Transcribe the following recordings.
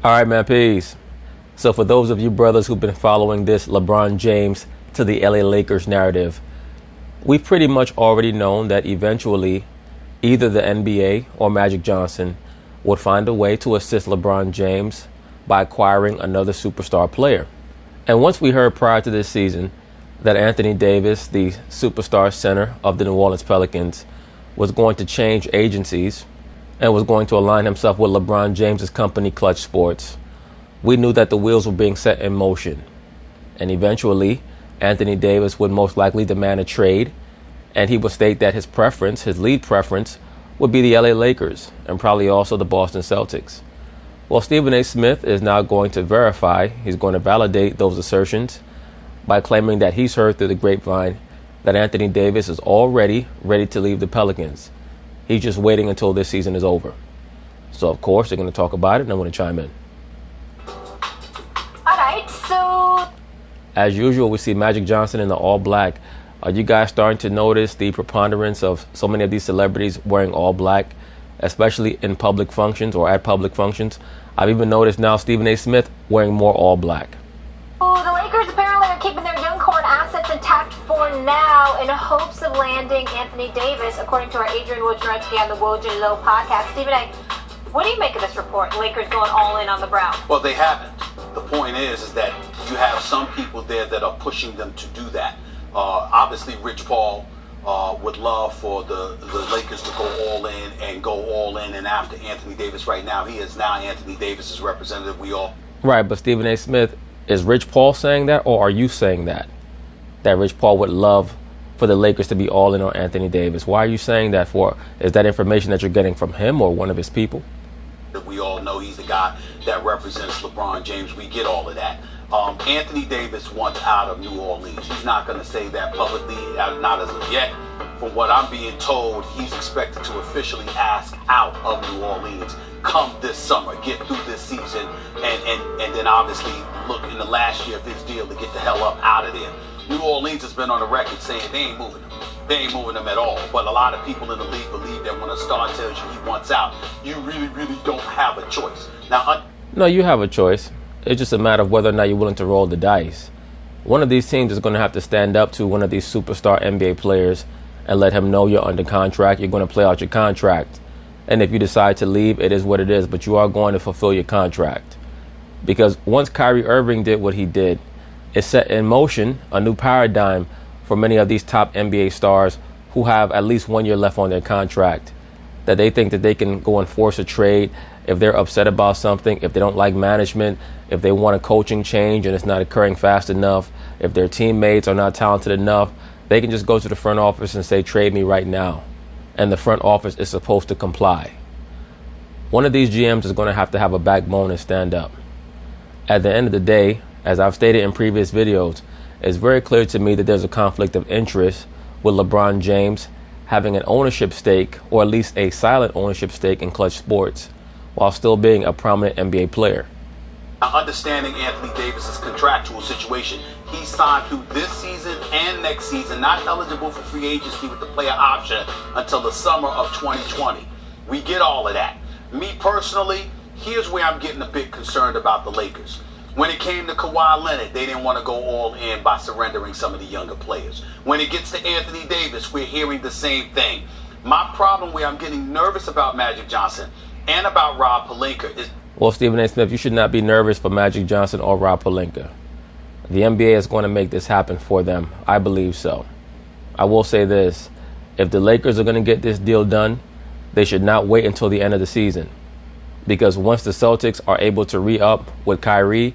All right, man, peace. So for those of you brothers who've been following this LeBron James to the LA Lakers narrative, we've pretty much already known that eventually either the NBA or Magic Johnson would find a way to assist LeBron James by acquiring another superstar player. And once we heard prior to this season that Anthony Davis, the superstar center of the New Orleans Pelicans, was going to change agencies and was going to align himself with LeBron James's company, Clutch Sports, we knew that the wheels were being set in motion. And eventually, Anthony Davis would most likely demand a trade, and he would state that his preference, his lead preference, would be the LA Lakers and probably also the Boston Celtics. Well, Stephen A. Smith is now going to verify, he's going to validate those assertions by claiming that he's heard through the grapevine that Anthony Davis is already ready to leave the Pelicans. He's just waiting until this season is over. So, of course, they're going to talk about it, and I'm going to chime in. All right, so as usual, we see Magic Johnson in the all black. Are you guys starting to notice the preponderance of so many of these celebrities wearing all black, especially in public functions or at public functions? I've even noticed now Stephen A. Smith wearing more all black. the Lakers apparently are keeping their young core assets intact for now in hopes of landing Anthony Davis, according to our Adrian Wojnarowski on the Woj and Low podcast. Stephen A., what do you make of this report? Lakers going all in on the Brown. Well, they haven't. The point is that you have some people there that are pushing them to do that. Obviously, Rich Paul would love for the Lakers to go all in and after Anthony Davis. Right now, he is now Anthony Davis's representative. Right, but Stephen A. Smith, is Rich Paul saying that, or are you saying that Rich Paul would love for the Lakers to be all in on Anthony Davis? Why are you saying that for? Is that information that you're getting from him or one of his people? We all know he's the guy that represents LeBron James. We get all of that. Anthony Davis wants out of New Orleans. He's not going to say that publicly, not as of yet. From what I'm being told, he's expected to officially ask out of New Orleans come this summer, get through this season, and then obviously look in the last year of his deal to get the hell up out of there. New Orleans has been on the record saying they ain't moving him. They ain't moving him at all. But a lot of people in the league believe that when a star tells you he wants out, you really, really don't have a choice. Now, no, you have a choice. It's just a matter of whether or not you're willing to roll the dice. One of these teams is going to have to stand up to one of these superstar NBA players and let him know you're under contract. You're going to play out your contract. And if you decide to leave, it is what it is. But you are going to fulfill your contract. Because once Kyrie Irving did what he did, it set in motion a new paradigm for many of these top NBA stars who have at least 1 year left on their contract, that they think that they can go and force a trade if they're upset about something, if they don't like management, if they want a coaching change and it's not occurring fast enough, if their teammates are not talented enough, they can just go to the front office and say, trade me right now. And the front office is supposed to comply. One of these GMs is going to have a backbone and stand up. At the end of the day, as I've stated in previous videos, it's very clear to me that there's a conflict of interest with LeBron James having an ownership stake, or at least a silent ownership stake in Clutch Sports, while still being a prominent NBA player. Now, understanding Anthony Davis's contractual situation, he signed through this season and next season, not eligible for free agency with the player option until the summer of 2020. We get all of that. Me personally, here's where I'm getting a bit concerned about the Lakers. When it came to Kawhi Leonard, they didn't want to go all in by surrendering some of the younger players. When it gets to Anthony Davis, we're hearing the same thing. My problem where I'm getting nervous about Magic Johnson and about Rob Pelinka is... Well, Stephen A. Smith, you should not be nervous for Magic Johnson or Rob Pelinka. The NBA is going to make this happen for them. I believe so. I will say this. If the Lakers are going to get this deal done, they should not wait until the end of the season. Because once the Celtics are able to re-up with Kyrie,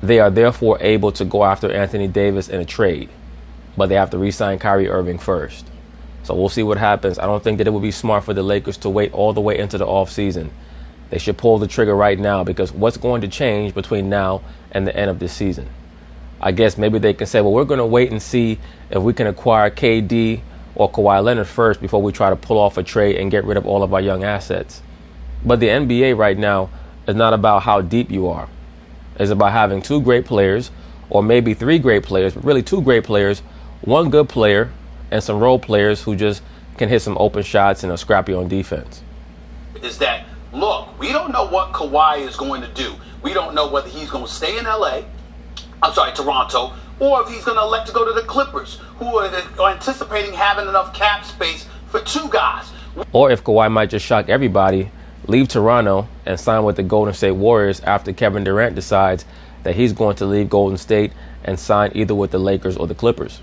they are therefore able to go after Anthony Davis in a trade. But they have to re-sign Kyrie Irving first. So we'll see what happens. I don't think that it would be smart for the Lakers to wait all the way into the offseason. They should pull the trigger right now, because what's going to change between now and the end of this season? I guess maybe they can say, well, we're going to wait and see if we can acquire KD or Kawhi Leonard first before we try to pull off a trade and get rid of all of our young assets. But the NBA right now is not about how deep you are. It's about having two great players, or maybe three great players, but really two great players, one good player, and some role players who just can hit some open shots and are scrappy on defense. Is that look, we don't know what Kawhi is going to do. We don't know whether he's going to stay in Toronto, or if he's going to elect to go to the Clippers, who are anticipating having enough cap space for 2 guys. Or if Kawhi might just shock everybody, leave Toronto and sign with the Golden State Warriors after Kevin Durant decides that he's going to leave Golden State and sign either with the Lakers or the Clippers.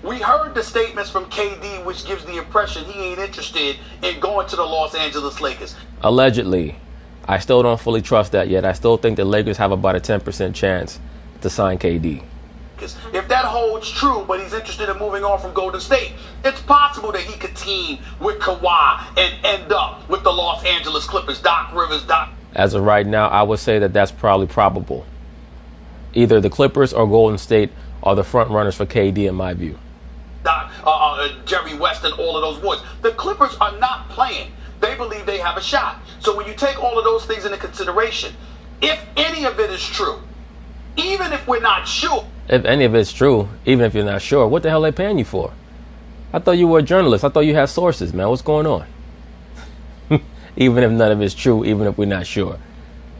We heard the statements from KD, which gives the impression he ain't interested in going to the Los Angeles Lakers. Allegedly. I still don't fully trust that yet. I still think the Lakers have about a 10% chance to sign KD. If that holds true, but he's interested in moving on from Golden State, it's possible that he could team with Kawhi and end up with the Los Angeles Clippers. Doc Rivers. As of right now, I would say that that's probably probable. Either the Clippers or Golden State are the front runners for KD in my view. Jerry West and all of those boys. The Clippers are not playing. They believe they have a shot. So when you take all of those things into consideration, if any of it is true, even if we're not sure. If any of it's true, even if you're not sure, what the hell are they paying you for? I thought you were a journalist. I thought you had sources, man. What's going on? Even if none of it's true, even if we're not sure.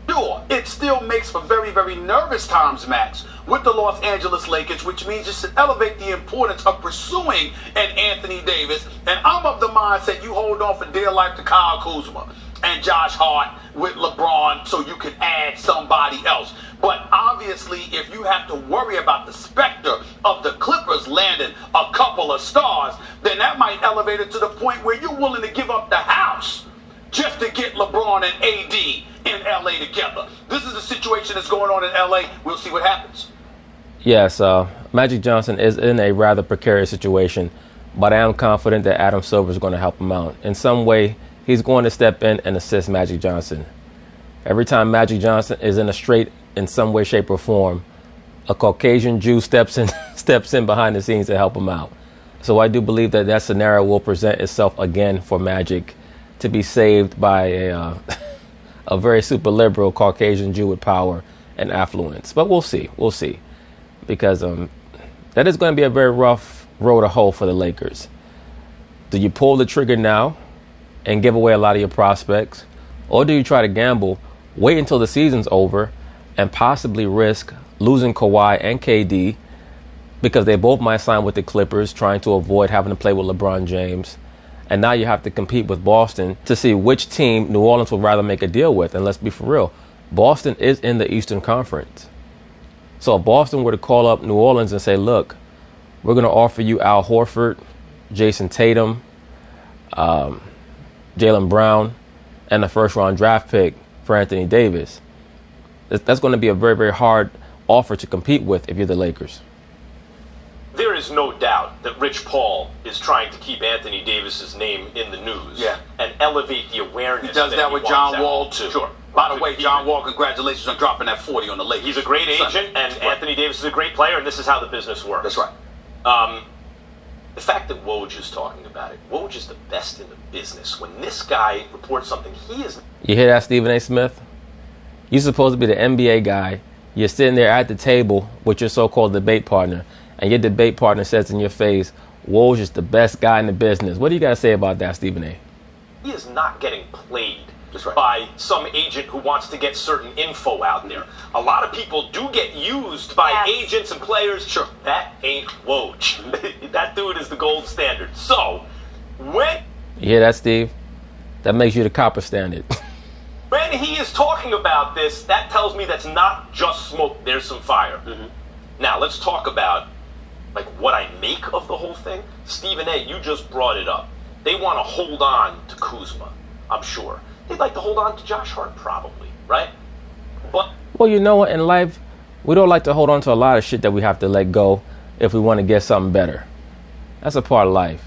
Sure, it still makes for very, very nervous times, Max, with the Los Angeles Lakers, which means you should elevate the importance of pursuing an Anthony Davis. And I'm of the mindset you hold on for dear life to Kyle Kuzma and Josh Hart with LeBron so you can add somebody else. But obviously, if you have to worry about the specter of the Clippers landing a couple of stars, then that might elevate it to the point where you're willing to give up the house just to get LeBron and AD in LA together. This is a situation that's going on in LA. We'll see what happens. Yes, Magic Johnson is in a rather precarious situation, but I am confident that Adam Silver is going to help him out. In some way, he's going to step in and assist Magic Johnson. Every time Magic Johnson is in a strait in some way, shape, or form, a Caucasian Jew steps in behind the scenes to help him out. So I do believe that that scenario will present itself again for Magic to be saved by a very super liberal Caucasian Jew with power and affluence. But we'll see. We'll see. Because that is going to be a very rough road to hoe for the Lakers. Do you pull the trigger now and give away a lot of your prospects? Or do you try to gamble, wait until the season's over, and possibly risk losing Kawhi and KD because they both might sign with the Clippers, trying to avoid having to play with LeBron James? And now you have to compete with Boston to see which team New Orleans would rather make a deal with. And let's be for real, Boston is in the Eastern Conference. So if Boston were to call up New Orleans and say, look, we're going to offer you Al Horford, Jason Tatum, Jaylen Brown, and a first-round draft pick for Anthony Davis, that's going to be a very, very hard offer to compete with if you're the Lakers. There is no doubt that Rich Paul is trying to keep Anthony Davis's name in the news and elevate the awareness. He does that with John Wall, too. Sure. By the way, John Wall, congratulations on dropping that 40 on the Lakers. He's a great agent, and Anthony Davis is a great player, and this is how the business works. That's right. The fact that Woj is talking about it, Woj is the best in the business. When this guy reports something, he is... You hear that, Stephen A. Smith? You're supposed to be the NBA guy. You're sitting there at the table with your so-called debate partner, and your debate partner says in your face, Woj is the best guy in the business. What do you got to say about that, Stephen A.? He is not getting played by some agent who wants to get certain info out there. A lot of people do get used by agents and players. Sure. That ain't Woj. That dude is the gold standard. So, when... You hear that, Steve? That makes you the copper standard. When he is talking about this, that tells me that's not just smoke. There's some fire. Mm-hmm. Now, let's talk about what I make of the whole thing. Stephen A., you just brought it up. They want to hold on to Kuzma, I'm sure. They'd like to hold on to Josh Hart, probably, right? But well, you know what? In life, we don't like to hold on to a lot of shit that we have to let go if we want to get something better. That's a part of life.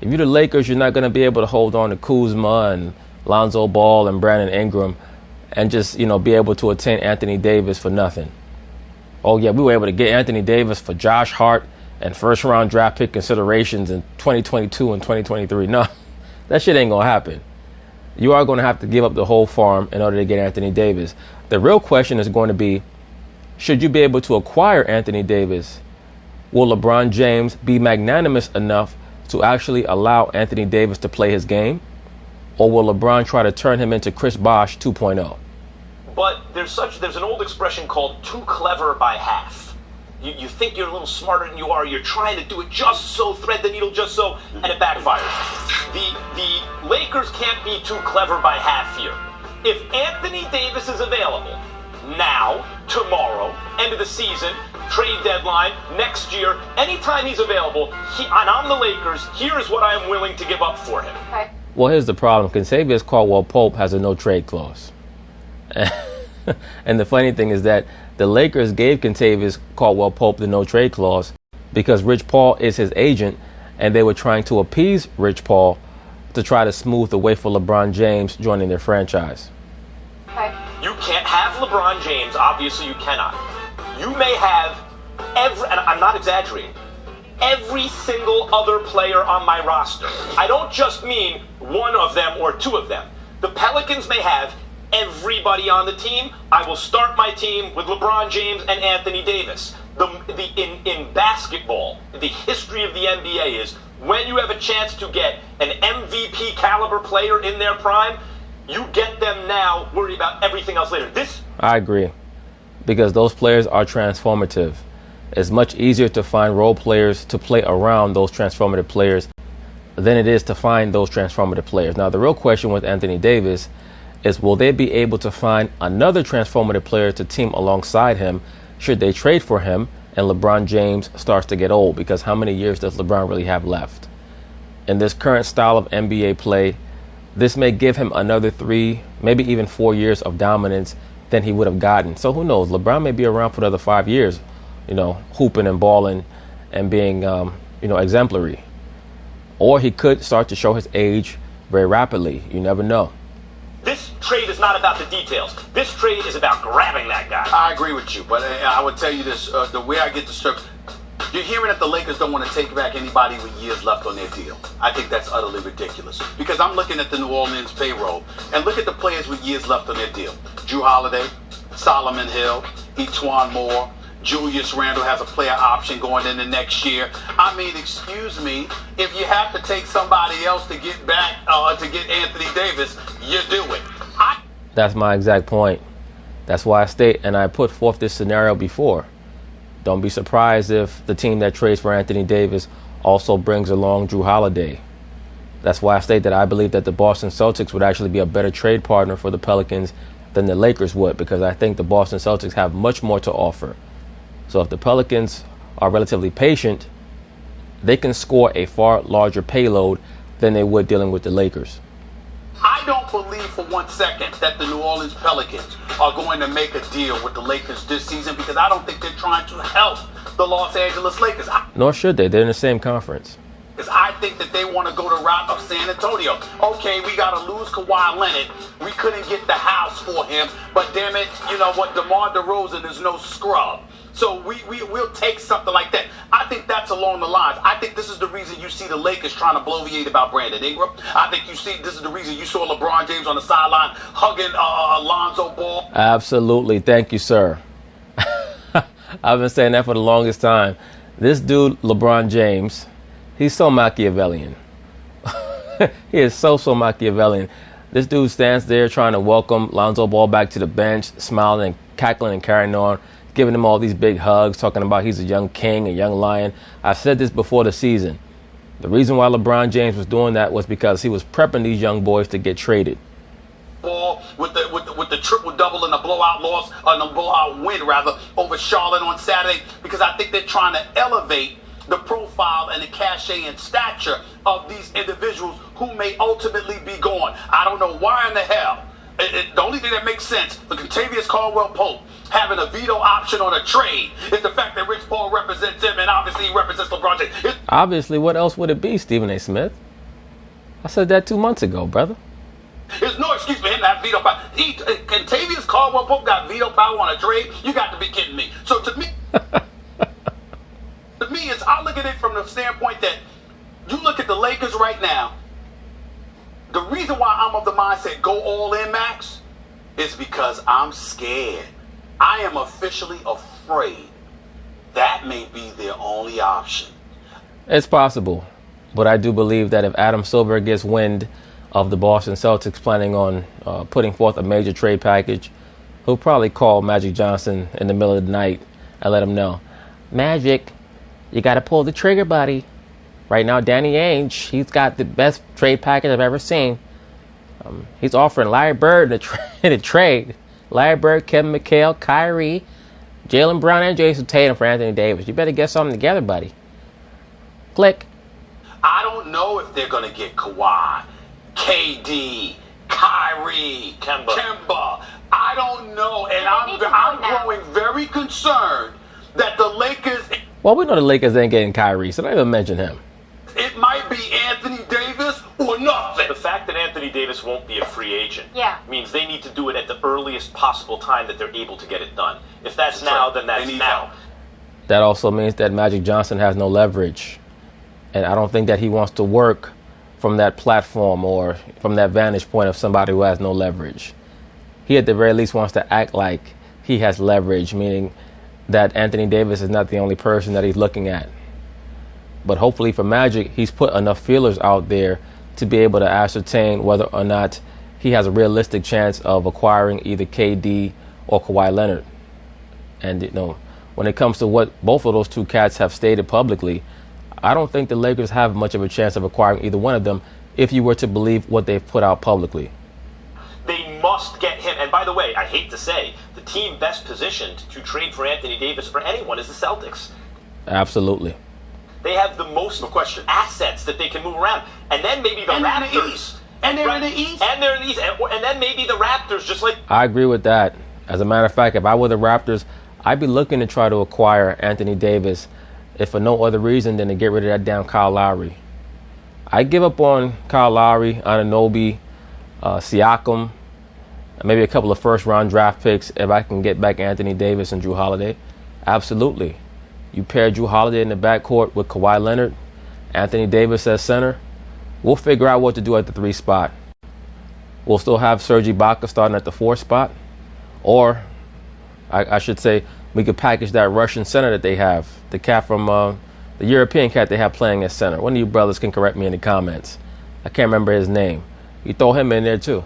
If you're the Lakers, you're not going to be able to hold on to Kuzma and Lonzo Ball and Brandon Ingram and just, be able to attain Anthony Davis for nothing. Oh, yeah, we were able to get Anthony Davis for Josh Hart and first-round draft pick considerations in 2022 and 2023. No, that shit ain't going to happen. You are going to have to give up the whole farm in order to get Anthony Davis. The real question is going to be, should you be able to acquire Anthony Davis? Will LeBron James be magnanimous enough to actually allow Anthony Davis to play his game? Or will LeBron try to turn him into Chris Bosh 2.0? But there's an old expression called too clever by half. You think you're a little smarter than you are. You're trying to do it just so, thread the needle just so, and it backfires. The Lakers can't be too clever by half here. If Anthony Davis is available now, tomorrow, end of the season, trade deadline, next year, anytime he's available, and I'm the Lakers, here is what I am willing to give up for him. Okay. Well, here's the problem. Kentavious Caldwell-Pope has a no-trade clause. And the funny thing is that the Lakers gave Kentavious Caldwell-Pope the no-trade clause because Rich Paul is his agent, and they were trying to appease Rich Paul to try to smooth the way for LeBron James joining their franchise. Okay. You can't have LeBron James. Obviously, you cannot. You may have and I'm not exaggerating, every single other player on my roster. I don't just mean one of them or two of them. The Pelicans may have everybody on the team. I will start my team with LeBron James and Anthony Davis. In basketball, the history of the NBA is when you have a chance to get an MVP caliber player in their prime, you get them now, worry about everything else later. I agree, because those players are transformative. It's much easier to find role players to play around those transformative players than it is to find those transformative players. Now, the real question with Anthony Davis is, will they be able to find another transformative player to team alongside him should they trade for him and LeBron James starts to get old? Because how many years does LeBron really have left? In this current style of NBA play, this may give him another 3, maybe even 4 years of dominance than he would have gotten. So who knows? LeBron may be around for another 5 years, hooping and balling and being, exemplary. Or he could start to show his age very rapidly. You never know. This trade is not about the details. This trade is about grabbing that guy. I agree with you, but I would tell you this, the way I get the strips, you're hearing that the Lakers don't want to take back anybody with years left on their deal. I think that's utterly ridiculous. Because I'm looking at the New Orleans payroll, and look at the players with years left on their deal. Jrue Holiday, Solomon Hill, Etuan Moore, Julius Randle has a player option going into next year. I mean, excuse me, if you have to take somebody else to get back, to get Anthony Davis, you do it. That's my exact point. That's why I state, and I put forth this scenario before. Don't be surprised if the team that trades for Anthony Davis also brings along Jrue Holiday. That's why I state that I believe that the Boston Celtics would actually be a better trade partner for the Pelicans than the Lakers would, because I think the Boston Celtics have much more to offer. So if the Pelicans are relatively patient, they can score a far larger payload than they would dealing with the Lakers. I don't believe for 1 second that the New Orleans Pelicans are going to make a deal with the Lakers this season, because I don't think they're trying to help the Los Angeles Lakers. Nor should they. They're in the same conference. Because I think that they want to go the route of San Antonio. Okay, we got to lose Kawhi Leonard. We couldn't get the house for him. But damn it, you know what? DeMar DeRozan is no scrub. So we'll take something like that. I think that's along the lines. I think this is the reason you see the Lakers trying to bloviate about Brandon Ingram. I think this is the reason you saw LeBron James on the sideline hugging Alonzo Ball. Absolutely. Thank you, sir. I've been saying that for the longest time. This dude, LeBron James, he's so Machiavellian. He is so Machiavellian. This dude stands there trying to welcome Lonzo Ball back to the bench, smiling and cackling and carrying on, giving him all these big hugs, talking about he's a young king, a young lion. I said this before the season. The reason why LeBron James was doing that was because he was prepping these young boys to get traded. Ball with the triple double and the blowout loss, or the blowout win rather, over Charlotte on Saturday, because I think they're trying to elevate the profile and the cachet and stature of these individuals who may ultimately be gone. I don't know why in the hell. The only thing that makes sense for Kentavious Caldwell-Pope having a veto option on a trade is the fact that Rich Paul represents him, and obviously he represents LeBron James. Obviously, what else would it be, Stephen A. Smith? I said that 2 months ago, brother. There's no excuse for him to have veto power. Kentavious Caldwell-Pope got veto power on a trade? You got to be kidding me. So to me, I look at it from the standpoint that you look at the Lakers right now. The reason why I'm of the mindset go all in, Max, is because I'm scared. I am officially afraid that may be their only option. It's possible, but I do believe that if Adam Silver gets wind of the Boston Celtics planning on putting forth a major trade package, he'll probably call Magic Johnson in the middle of the night and let him know, Magic, you got to pull the trigger, buddy. Right now, Danny Ainge, he's got the best trade package I've ever seen. He's offering Larry Bird in a trade. Larry Bird, Kevin McHale, Kyrie, Jaylen Brown, and Jason Tatum for Anthony Davis. You better get something together, buddy. Click. I don't know if they're going to get Kawhi, KD, Kyrie, Kemba. I don't know, and I'm growing very concerned that the Lakers... Well, we know the Lakers ain't getting Kyrie, so don't even mention him. It might be Anthony Davis or nothing. The fact that Anthony Davis won't be a free agent Yeah. means they need to do it at the earliest possible time that they're able to get it done. If that's now, then that's now. That also means that Magic Johnson has no leverage. And I don't think that he wants to work from that platform or from that vantage point of somebody who has no leverage. He at the very least wants to act like he has leverage, meaning that Anthony Davis is not the only person that he's looking at. But hopefully for Magic, he's put enough feelers out there to be able to ascertain whether or not he has a realistic chance of acquiring either KD or Kawhi Leonard. And, you know, when it comes to what both of those two cats have stated publicly, I don't think the Lakers have much of a chance of acquiring either one of them if you were to believe what they've put out publicly. They must get him. And by the way, I hate to say, the team best positioned to trade for Anthony Davis or anyone is the Celtics. Absolutely. They have the most assets that they can move around. And then maybe the Raptors. And they're in the East. And they're in the East. And then maybe the Raptors, just like... I agree with that. As a matter of fact, if I were the Raptors, I'd be looking to try to acquire Anthony Davis, if for no other reason than to get rid of that damn Kyle Lowry. I'd give up on Kyle Lowry, Anunoby, Siakam, maybe a couple of first-round draft picks if I can get back Anthony Davis and Jrue Holiday. Absolutely. You pair Jrue Holiday in the backcourt with Kawhi Leonard, Anthony Davis as center. We'll figure out what to do at the 3 spot. We'll still have Serge Ibaka starting at the 4 spot. Or, I should say, we could package that Russian center that they have. The cat from, the European cat they have playing at center. One of you brothers can correct me in the comments. I can't remember his name. You throw him in there too.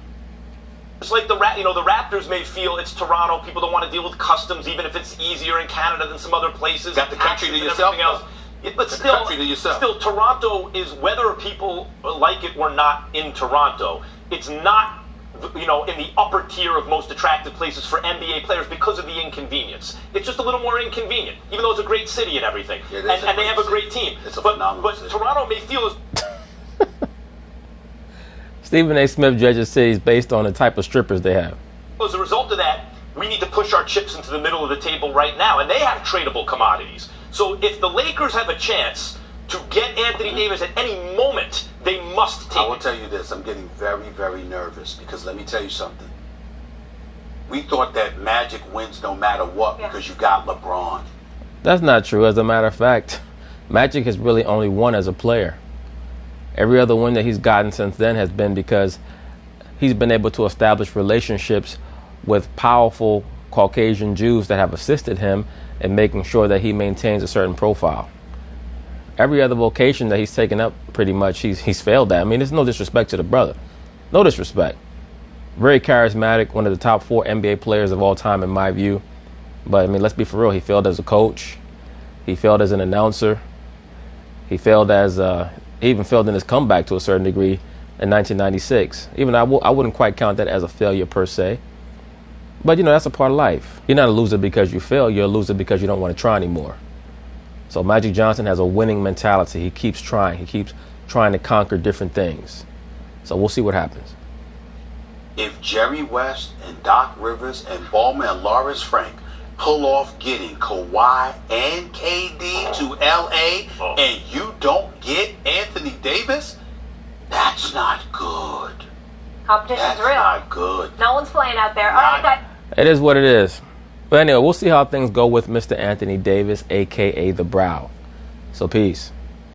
It's like the Raptors may feel it's Toronto. People don't want to deal with customs, even if it's easier in Canada than some other places. Got the country to yourself. But still, Toronto is, whether people like it or not in Toronto, it's not, in the upper tier of most attractive places for NBA players because of the inconvenience. It's just a little more inconvenient, even though it's a great city and everything. Yeah, and they have a great team. But Toronto may feel as... Stephen A. Smith judges cities based on the type of strippers they have. As a result of that, we need to push our chips into the middle of the table right now, and they have tradable commodities. So if the Lakers have a chance to get Anthony Davis at any moment, they must take it. I will tell you this, I'm getting very, very nervous because let me tell you something. We thought that Magic wins no matter what because you got LeBron. That's not true. As a matter of fact, Magic has really only won as a player. Every other win that he's gotten since then has been because he's been able to establish relationships with powerful Caucasian Jews that have assisted him in making sure that he maintains a certain profile. Every other vocation that he's taken up, pretty much, he's failed at. I mean, there's no disrespect to the brother. No disrespect. Very charismatic, one of the top 4 NBA players of all time in my view. But, I mean, let's be for real. He failed as a coach. He failed as an announcer. He failed as... He even failed in his comeback to a certain degree in 1996. Even I wouldn't quite count that as a failure per se. But, that's a part of life. You're not a loser because you fail. You're a loser because you don't want to try anymore. So Magic Johnson has a winning mentality. He keeps trying. He keeps trying to conquer different things. So we'll see what happens. If Jerry West and Doc Rivers and Ballmer and Lawrence Frank pull off getting Kawhi and KD to LA and you don't get Anthony Davis, that's not good. Competition's real. That's not good. No one's playing out there. All right, It is what it is. But anyway, we'll see how things go with Mr. Anthony Davis, a.k.a. The Brow. So peace.